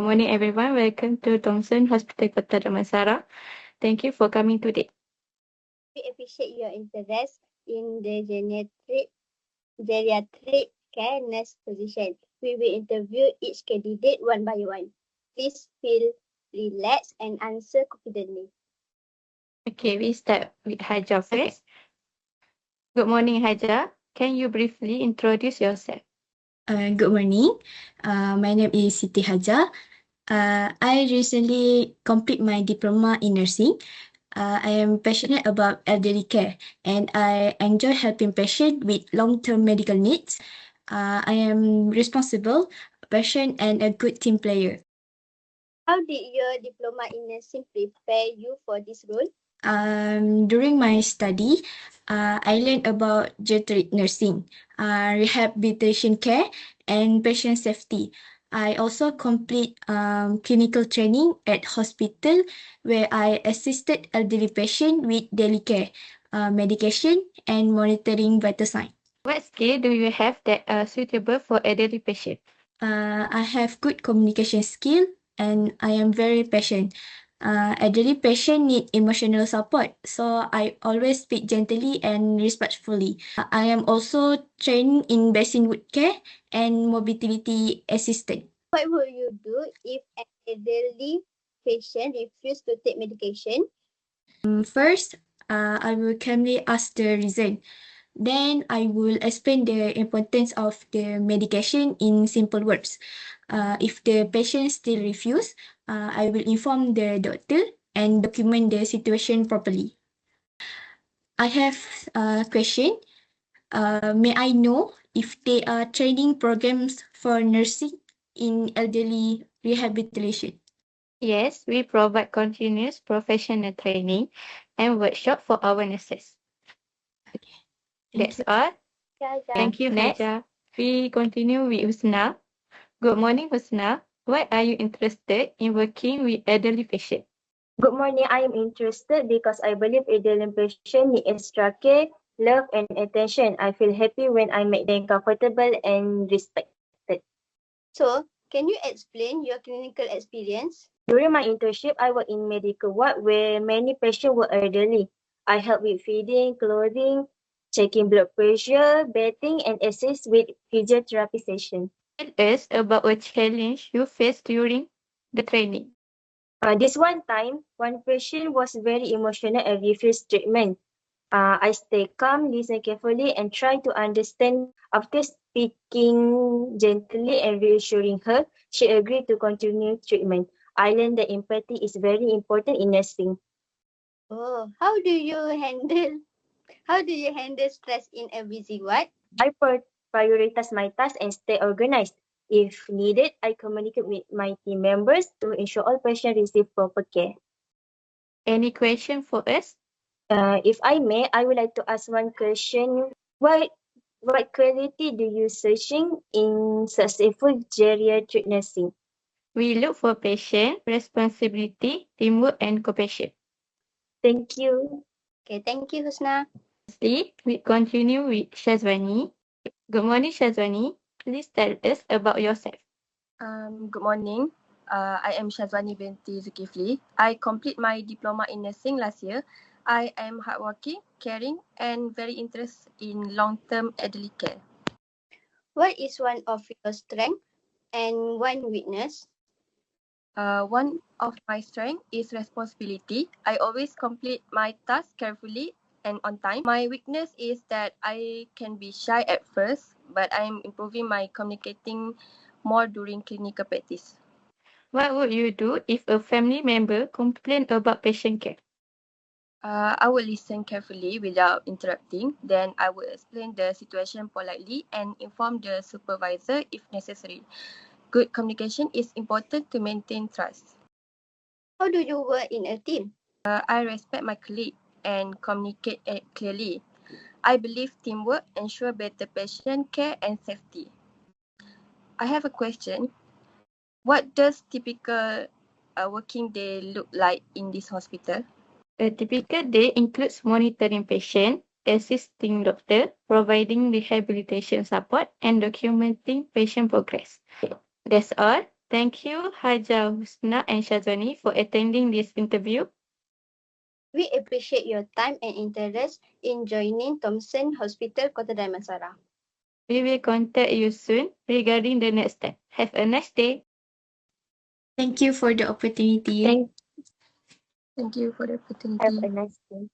Good morning, everyone. Welcome to Thomson Hospital Kota Damansara. Thank you for coming today. We appreciate your interest in the geriatric care nurse position. We will interview each candidate one by one. Please feel relaxed and answer confidently. Okay, we start with Haja first. Good morning, Haja. Can you briefly introduce yourself? Good morning. My name is Siti Haja. I recently complete my diploma in nursing. I am passionate about elderly care and I enjoy helping patients with long-term medical needs. I am responsible, patient, and a good team player. How did your diploma in nursing prepare you for this role? During my study, I learned about geriatric nursing, rehabilitation care, and patient safety. I also complete clinical training at hospital where I assisted elderly patients with daily care, medication, and monitoring vital signs. What skill do you have that are suitable for elderly patients? I have good communication skill and I am very patient. Elderly patient need emotional support, so I always speak gently and respectfully. I am also trained in basin wood care and mobility assistant. What will you do if an elderly patient refuses to take medication? First, I will calmly ask the reason. Then I will explain the importance of the medication in simple words. If the patient still refuse, I will inform the doctor and document the situation properly. I have a question. May I know if there are training programs for nursing in elderly rehabilitation? Yes, we provide continuous professional training and workshop for our nurses. That's all. Thank you, Haja. We continue with Husna. Good morning, Husna. Why are you interested in working with elderly patients? Good morning. I am interested because I believe elderly patients need extra care, love, and attention. I feel happy when I make them comfortable and respected. So, can you explain your clinical experience? During my internship, I worked in medical ward where many patients were elderly. I help with feeding, clothing, checking blood pressure, bathing, and assist with physiotherapy sessions. Tell us about a challenge you faced during the training. This one time, one patient was very emotional and refused treatment. I stay calm, listen carefully, and try to understand. After speaking gently and reassuring her, she agreed to continue treatment. I learned that empathy is very important in nursing. Oh, how do you handle stress in a busy ward? I prioritize my tasks and stay organized. If needed, I communicate with my team members to ensure all patients receive proper care. Any question for us? If I may, I would like to ask one question. What quality do you searching in successful geriatric nursing? We look for patient, responsibility, teamwork, and compassion. Thank you. Okay, thank you, Husna. Lastly, we continue with Shazwani. Good morning, Shazwani. Please tell us about yourself. Good morning. I am Shazwani binti Zulkifli. I complete my diploma in nursing last year. I am hardworking, caring, and very interested in long-term elderly care. What is one of your strengths and one weakness? One of my strengths is responsibility. I always complete my tasks carefully and on time. My weakness is that I can be shy at first, but I am improving my communicating more during clinical practice. What would you do if a family member complained about patient care? I would listen carefully without interrupting. Then I would explain the situation politely and inform the supervisor if necessary. Good communication is important to maintain trust. How do you work in a team? I respect my colleague and communicate clearly. I believe teamwork ensures better patient care and safety. I have a question. What does typical working day look like in this hospital? A typical day includes monitoring patient, assisting doctor, providing rehabilitation support, and documenting patient progress. That's all. Thank you, Haja Husna and Shazwani, for attending this interview. We appreciate your time and interest in joining Thomson Hospital, Kota Damansara. We will contact you soon regarding the next step. Have a nice day. Thank you for the opportunity. Thank you for the opportunity. Have a nice day.